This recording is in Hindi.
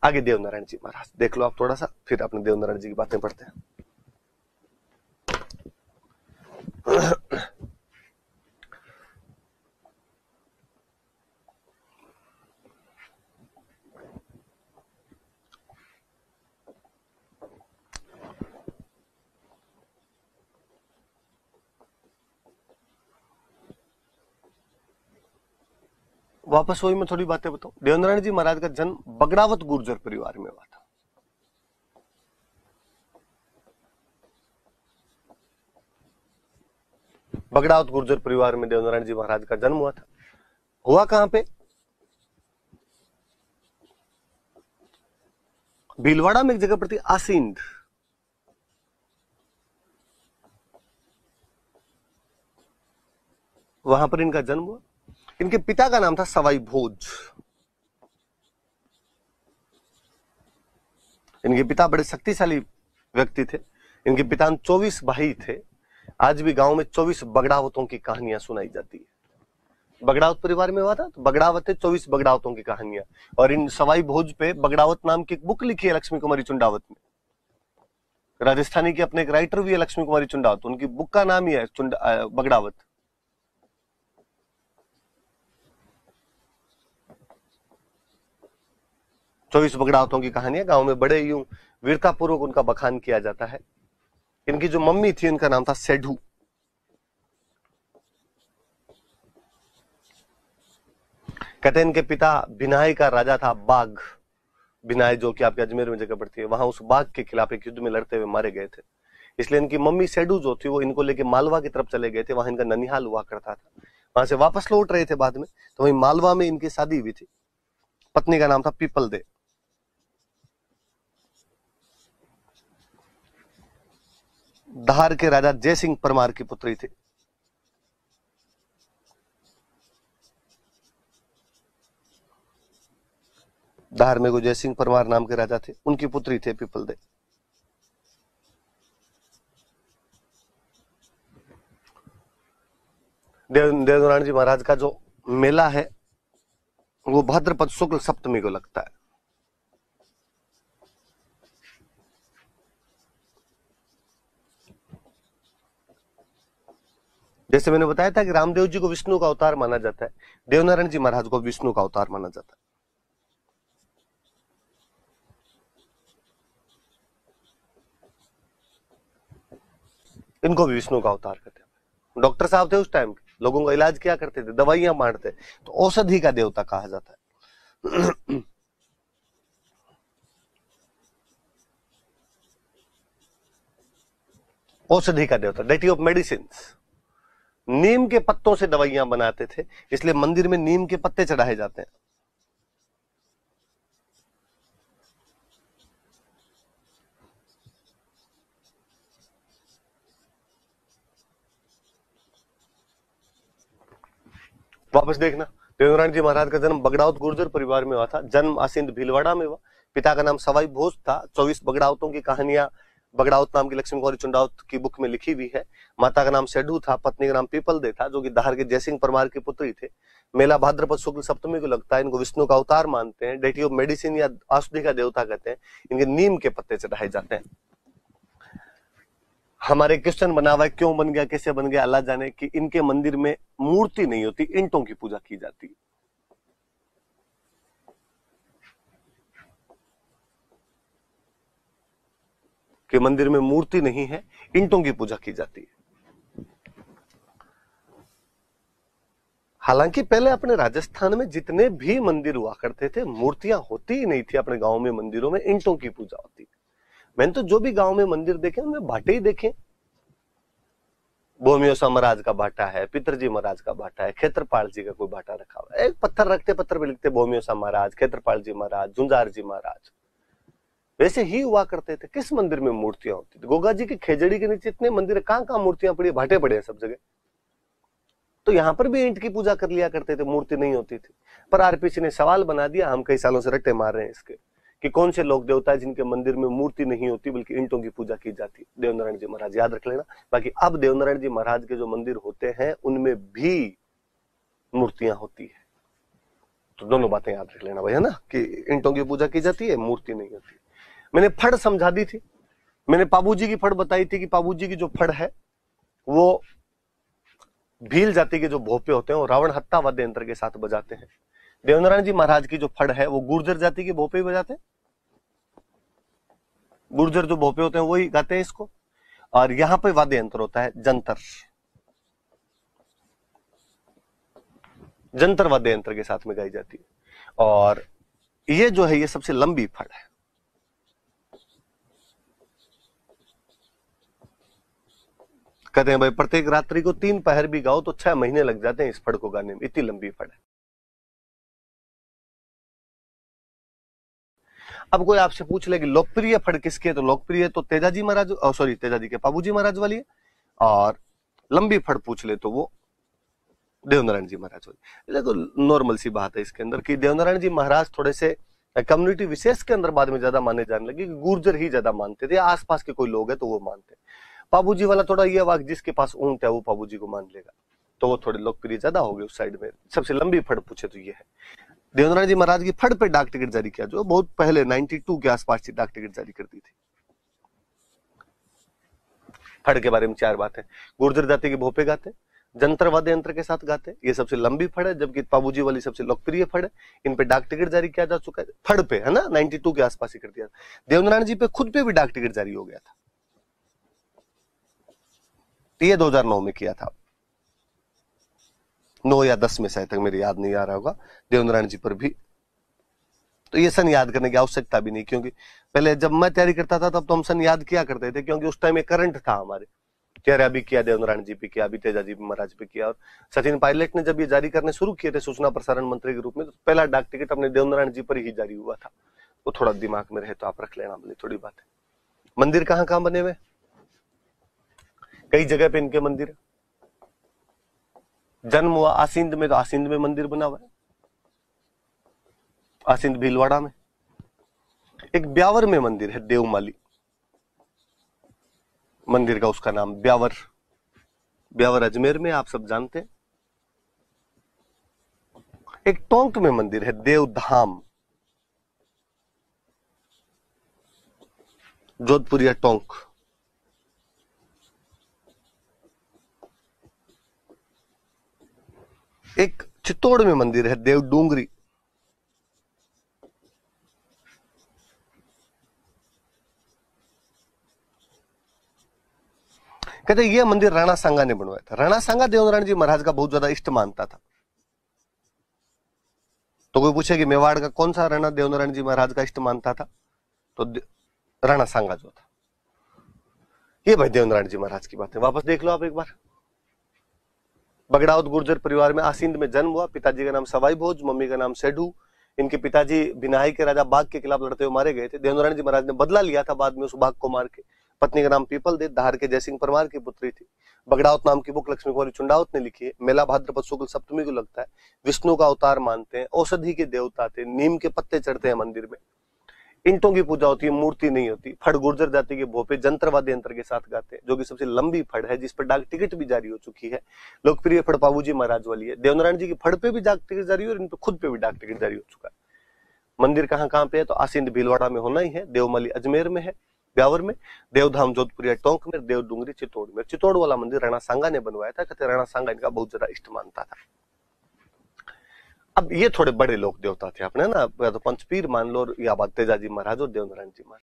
आगे देवनारायण जी महाराज देख लो आप थोड़ा सा, फिर अपने देवनारायण जी की बातें पढ़ते हैं। वापस वही मैं थोड़ी बातें बताऊं। देवनारायण जी महाराज का जन्म बगड़ावत गुर्जर परिवार में हुआ था। बगड़ावत गुर्जर परिवार में देवनारायण जी महाराज का जन्म हुआ था। हुआ कहां पे? भीलवाड़ा में एक जगह पड़ती आसींद, वहां पर इनका जन्म हुआ। इनके पिता का नाम था सवाई भोज। इनके पिता बड़े शक्तिशाली व्यक्ति थे। इनके पिता 24 भाई थे। आज भी गांव में 24 बगड़ावतों की कहानियां सुनाई जाती है। बगड़ावत परिवार में हुआ था तो बगड़ावत है, 24 बगड़ावतों की कहानियां। और इन सवाई भोज पे बगड़ावत नाम की एक बुक लिखी है लक्ष्मी कुमारी चुंडावत ने। राजस्थानी की अपने एक राइटर भी है लक्ष्मी कुमारी चुंडावत, उनकी बुक का नाम ही है बगड़ावत। चौबीस बगड़ावतों की कहानियां गांव में बड़े यूं वीरतापूर्वक उनका बखान किया जाता है। इनकी जो मम्मी थी उनका नाम था सेठू। कहते हैं इनके पिता बिनाई का राजा था बाघ। बिनाई जो कि आपके अजमेर में जगह पड़ती है, वहां उस बाघ के खिलाफ एक युद्ध में लड़ते हुए मारे गए थे। इसलिए इनकी मम्मी सेडू जो थी वो इनको लेके मालवा की तरफ चले गए थे। वहां इनका ननिहाल हुआ करता था। वहां से वापस लौट रहे थे बाद में, तो वहीं मालवा में इनकी शादी हुई थी। पत्नी का नाम था पीपल दे। धार के राजा जयसिंह परमार की पुत्री थी। धार में को जयसिंह परमार नाम के राजा थे, उनकी पुत्री थे पीपल दे। देवनारायण जी महाराज का जो मेला है वो भाद्रपद शुक्ल सप्तमी को लगता है। जैसे मैंने बताया था कि रामदेव जी को विष्णु का अवतार माना जाता है, देवनारायण जी महाराज को विष्णु का अवतार माना जाता है। इनको भी विष्णु का अवतार कहते हैं। डॉक्टर साहब थे उस टाइम के, लोगों का इलाज क्या करते थे? दवाइयां बांटते, तो औषधि का देवता कहा जाता है। औषधि का देवता, डेटी ऑफ मेडिसिन। नीम के पत्तों से दवाइयां बनाते थे, इसलिए मंदिर में नीम के पत्ते चढ़ाए जाते हैं। वापस देखना, देवनारायण जी महाराज का जन्म बगड़ावत गुर्जर परिवार में हुआ था। जन्म आसिंद भीलवाड़ा में हुआ। पिता का नाम सवाई भोज था। 24 बगड़ावतों की कहानियां बगड़ावत नाम की लक्ष्मी कुमारी चुंडावत की बुक में लिखी हुई है। माता का नाम सेडू था, पत्नी का नाम पीपल दे था, जो कि धार के जयसिंह परमार की पुत्री थे। मेला भाद्रपद शुक्ल सप्तमी को लगता है। इनको विष्णु का अवतार मानते हैं, डेटी ऑफ मेडिसिन या औषधि का देवता कहते हैं। इनके नीम के पत्ते चढ़ाए जाते हैं। हमारे क्वेश्चन बना हुआ है, क्यों बन गया, कैसे बन गया, अल्लाह जाने। कि इनके मंदिर में मूर्ति नहीं होती, ईंटों की पूजा की जाती है। कि मंदिर में मूर्ति नहीं है, ईंटों की पूजा की जाती है। हालांकि पहले अपने राजस्थान में जितने भी मंदिर हुआ करते थे, मूर्तियां होती ही नहीं थी। अपने गांव में मंदिरों में ईंटों की पूजा होती। मैंने तो जो भी गांव में मंदिर देखे उनमें भाटे ही देखे। भोमियोसा महाराज का भाटा है, पितरजी महाराज का भाटा है, क्षेत्रपाल जी का कोई भाटा रखा हुआ है। एक पत्थर रखते, पत्थर पे लिखते भोमियोसा महाराज, क्षेत्रपाल जी महाराज, झुंझार जी महाराज। वैसे ही हुआ करते थे। किस मंदिर में मूर्तियां होती थी? गोगा जी की खेजड़ी के नीचे इतने मंदिर, कहां कहां मूर्तियां पड़ी, भाटे पड़े हैं सब जगह। तो यहां पर भी ईंट की पूजा कर लिया करते थे, मूर्ति नहीं होती थी। पर आरपीसी ने सवाल बना दिया, हम कई सालों से रट्टे मार रहे हैं इसके, कि कौन से लोक देवता है जिनके मंदिर में मूर्ति नहीं होती बल्कि ईंटों की पूजा की जाती है? देवनारायण जी महाराज, याद रख लेना। बाकी अब देवनारायण जी महाराज के जो मंदिर होते हैं उनमें भी मूर्तियां होती है। तो दोनों बातें याद रख लेना भाई, है ना, कि ईंटों की पूजा की जाती है, मूर्ति नहीं होती। मैंने फड़ समझा दी थी, मैंने पाबूजी की फड़ बताई थी कि पाबूजी की जो फड़ है वो भील जाति के जो भोपे होते हैं वो रावण हत्ता वाद्य यंत्र के साथ बजाते हैं। देवनारायण जी महाराज की जो फड़ है वो गुर्जर जाति के भोपे ही बजाते हैं, गुर्जर जो भोपे होते हैं वही गाते हैं इसको। और यहां पे वाद्य यंत्र होता है जंतर, जंतर वाद्य यंत्र के साथ में गाई जाती है। और ये जो है ये सबसे लंबी फड़ है। कहते हैं भाई प्रत्येक रात्रि को 3 पहर भी गाओ तो 6 महीने लग जाते हैं इस फड़ को गाने में, इतनी लंबी फड़ है। अब कोई आपसे पूछ ले कि लोकप्रिय फड़ किसकी है, तो लोकप्रिय तो तेजाजी महाराज, सॉरी तेजाजी के पाबूजी महाराज वाली है। और लंबी फड़ पूछ ले तो वो देवनारायण जी महाराज वाली। देखो नॉर्मल सी बात है इसके अंदर कि देवनारायण जी महाराज थोड़े से कम्युनिटी विशेष के अंदर बाद में ज्यादा माने जाने लगे, गुर्जर ही ज्यादा मानते थे, आसपास के कोई लोग है तो वो मानते। पाबूजी वाला थोड़ा ये वाक जिसके पास ऊंट है वो पाबूजी को मान लेगा, तो वो थोड़े लोकप्रिय ज्यादा हो गए उस साइड में। सबसे लंबी फड़ पूछे तो ये है। देवनारायण जी महाराज की फड़ पे डाक टिकट जारी किया, जो बहुत पहले 92 के आसपास डाक टिकट जारी कर दी थी। फड़ के बारे में 4 बातें। गुर्जर जाति के भोपे गाते, जंतर वाद्य यंत्र के साथ गाते, ये सबसे लंबी फड़ है, जबकि पाबूजी वाली सबसे लोकप्रिय फड़ है। इन पे डाक टिकट जारी किया जा चुका है, फड़ पे, है ना, 92 के आसपास ही कर दिया। देवनारायण जी पे खुद पे भी डाक टिकट जारी हो गया था, ये 2009 में किया था, 9 या 10 में शायद तक, मेरे याद नहीं आ रहा होगा, देवनारायण जी पर भी। तो ये सन याद करने की आवश्यकता भी नहीं, क्योंकि पहले जब मैं तैयारी करता था तब तो हम सन याद किया करते थे, क्योंकि उस टाइम एक करंट था हमारे, तेरा भी किया, देवनारायण जी पे किया, अभी तेजाजी महाराज पे किया। और सचिन पायलट ने जब ये जारी करने शुरू किए थे सूचना प्रसारण मंत्री के रूप में, तो पहला डाक टिकट अपने देवनारायण जी पर ही जारी हुआ था। वो थोड़ा दिमाग में रहे तो आप रख लेना, अपनी थोड़ी बात है। मंदिर कहाँ कहाँ बने हुए, कई जगह पे इनके मंदिर है। जन्म हुआ आसिंद में, तो आसिंद में मंदिर बना हुआ है, आसिंद भीलवाड़ा में। एक ब्यावर में मंदिर है, देवमाली मंदिर का उसका नाम ब्यावर, ब्यावर अजमेर में आप सब जानते हैं। एक टोंक में मंदिर है देवधाम, जोधपुर या टोंक। एक चित्तौड़ में मंदिर है देव डूंगरी। कहते ये मंदिर राणा सांगा ने बनवाया था। राणा सांगा देवनारायण जी महाराज का बहुत ज्यादा इष्ट मानता था। तो कोई पूछे कि मेवाड़ का कौन सा राणा देवनारायण जी महाराज का इष्ट मानता था, तो राणा सांगा जो था। ये भाई देवनारायण जी महाराज की बात है, वापस देख लो आप एक बार। बगड़ाउत गुर्जर परिवार में आसिंद में जन्म हुआ। पिताजी का नाम सवाई भोज, मम्मी का नाम सेठू। इनके पिताजी बिनाई के राजा बाघ के खिलाफ लड़ते हुए मारे गए थे। देवनारायण जी महाराज ने बदला लिया था बाद में उस बाघ को मार के। पत्नी का नाम पीपल देव, धार के जयसिंह परमार की पुत्री थी। बगड़ाउत नाम की बुक लक्ष्मी कुमारी चुंडावत ने लिखी है। मेला भाद्रपद शुक्ल सप्तमी को लगता है। विष्णु का अवतार मानते हैं, औषधि के देवता थे, नीम के पत्ते चढ़ते हैं मंदिर में। ईंटों की पूजा होती है, मूर्ति नहीं होती। फड़ गुर्जर जाति के भोपे जंत्र वाद्य यंत्र के साथ गाते हैं, जो कि सबसे लंबी फड़ है, जिस पर डाक टिकट भी जारी हो चुकी है। लोकप्रिय फड़ पाबूजी महाराज वाली है। देवनारायण जी की फड़ पे भी डाक टिकट जारी हो और इन पे खुद पे भी डाक टिकट जारी हो चुका है। मंदिर कहाँ कहाँ पे है, तो आसिंद भीलवाड़ा में होना ही है, देवमाली अजमेर में है, ब्यावर में, देवधाम जोधपुर टोंक में, देव डूंगरी चित्तौड़ में। चित्तौड़ वाला मंदिर राणा सांगा ने बनवाया था। कहते राणा सांगा इनका बहुत ज्यादा इष्ट मानता था। अब ये थोड़े बड़े लोक देवता थे अपने ना, या तो पंचपीर मान लो या तेजाजी महाराज और देवनारायण जी महाराज।